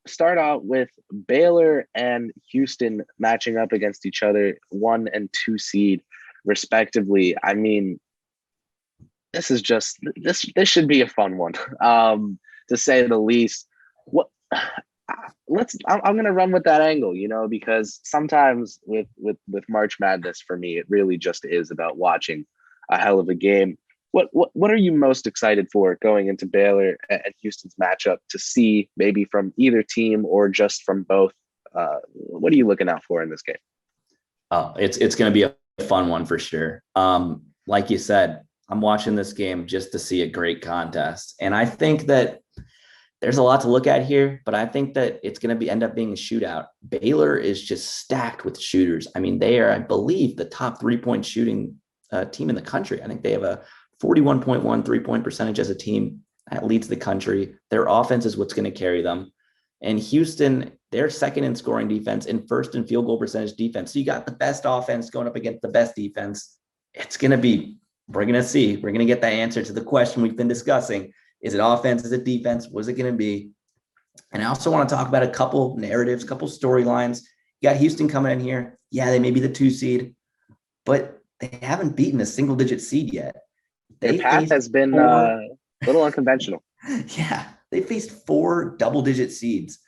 start out with Baylor and Houston matching up against each other, 1 and 2 seed, respectively. I mean, this is just this should be a fun one, to say the least. What I'm gonna run with that angle, because sometimes with March Madness for me, it really just is about watching a hell of a game. What are you most excited for going into Baylor and Houston's matchup to see maybe from either team or just from both? What are you looking out for in this game? Oh, it's going to be a fun one for sure. Like you said, I'm watching this game just to see a great contest, and I think that there's a lot to look at here, but I think that it's going to end up being a shootout. Baylor is just stacked with shooters. I mean, they are, I believe, the top 3-point shooting team in the country. I think they have a 41.1 3-point percentage as a team that leads the country. Their offense is what's going to carry them. And Houston, they're second in scoring defense and first in field goal percentage defense. So you got the best offense going up against the best defense. It's going to be, we're going to see. We're going to get that answer to the question we've been discussing. Is it offense? Is it defense? What is it going to be? And I also want to talk about a couple narratives, a couple storylines. You got Houston coming in here. Yeah, they may be the 2 seed, but they haven't beaten a single-digit seed yet. Their path has been a little unconventional. Yeah, they faced 4 double-digit seeds.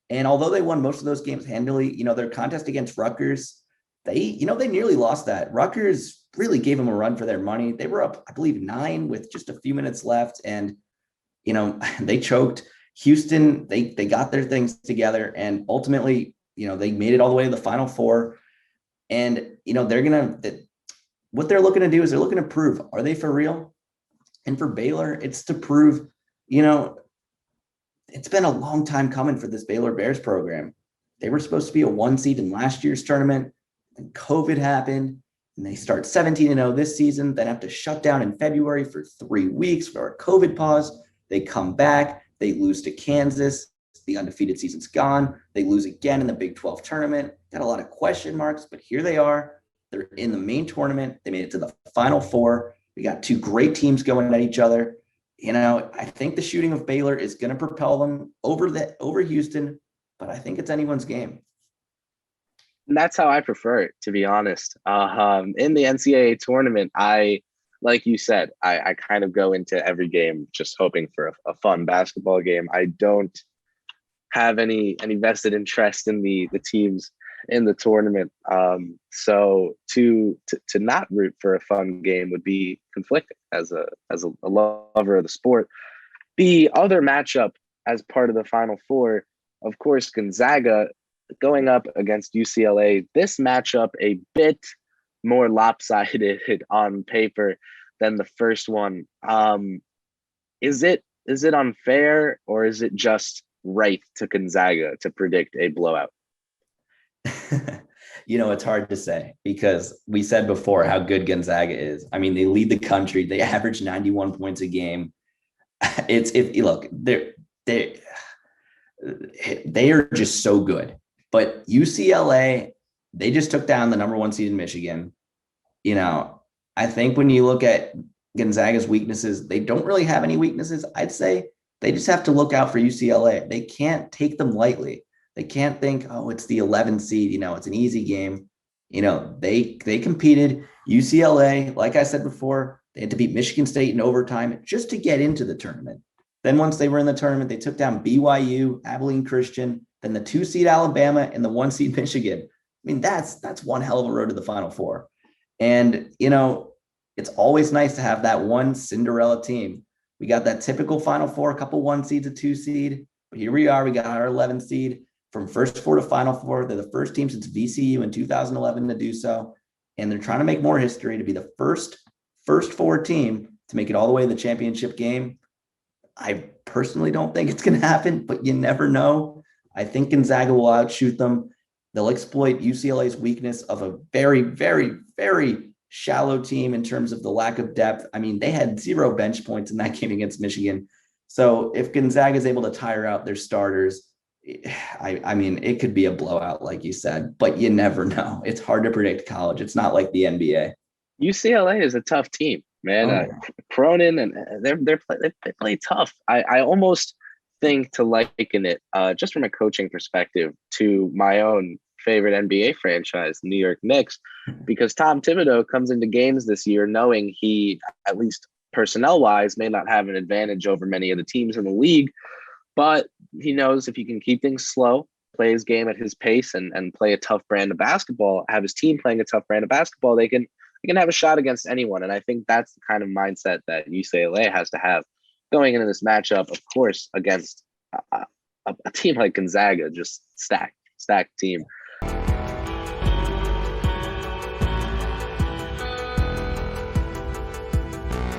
And although they won most of those games handily, their contest against Rutgers, they nearly lost that. Rutgers really gave them a run for their money. They were up, I believe, 9 with just a few minutes left. And, they choked. Houston, they got their things together. And ultimately, they made it all the way to the Final Four. And, what they're looking to do is they're looking to prove, are they for real? And for Baylor, it's to prove, it's been a long time coming for this Baylor Bears program. They were supposed to be a 1 seed in last year's tournament, and COVID happened, and they start 17-0 this season, then have to shut down in February for 3 weeks for a COVID pause. They come back, they lose to Kansas. The undefeated season's gone. They lose again in the Big 12 tournament. Got a lot of question marks, but here they are. They're in the main tournament. They made it to the Final Four. We got 2 great teams going at each other. I think the shooting of Baylor is going to propel them over Houston, but I think it's anyone's game. And that's how I prefer it, to be honest. In the NCAA tournament, like you said, I kind of go into every game just hoping for a fun basketball game. I don't have any vested interest in the teams in the tournament. So to not root for a fun game would be conflicting as a lover of the sport. The other matchup as part of the Final Four, of course, Gonzaga going up against UCLA. This matchup a bit more lopsided on paper than the first one. Is it unfair, or is it just right to Gonzaga to predict a blowout? It's hard to say because we said before how good Gonzaga is. I mean, they lead the country. They average 91 points a game. They are just so good. But UCLA, they just took down the number 1 seed in Michigan. I think when you look at Gonzaga's weaknesses, they don't really have any weaknesses. I'd say they just have to look out for UCLA. They can't take them lightly. They can't think, oh, it's the 11th seed, it's an easy game. They competed. UCLA, like I said before, they had to beat Michigan State in overtime just to get into the tournament. Then once they were in the tournament, they took down BYU, Abilene Christian, then the 2 seed Alabama and the 1 seed Michigan. I mean, that's one hell of a road to the Final Four. And, it's always nice to have that one Cinderella team. We got that typical Final Four, a couple 1 seeds, a 2 seed. But here we are. We got our 11th seed from first 4 to Final Four. They're the first team since VCU in 2011 to do so. And they're trying to make more history to be the first 4 team to make it all the way to the championship game. I personally don't think it's going to happen, but you never know. I think Gonzaga will outshoot them. They'll exploit UCLA's weakness of a very, very, very shallow team in terms of the lack of depth. I mean, they had 0 bench points in that game against Michigan. So if Gonzaga is able to tire out their starters, I mean, it could be a blowout, like you said, but you never know. It's hard to predict college. It's not like the NBA. UCLA is a tough team, man. Cronin, and they play tough. I almost think to liken it, just from a coaching perspective, to my own favorite NBA franchise, New York Knicks, because Tom Thibodeau comes into games this year knowing he, at least personnel wise, may not have an advantage over many of the teams in the league, but he knows if he can keep things slow, play his game at his pace, and play a tough brand of basketball, have his team playing a tough brand of basketball, they can have a shot against anyone. And I think that's the kind of mindset that UCLA has to have going into this matchup, of course, against a team like Gonzaga, just stacked team.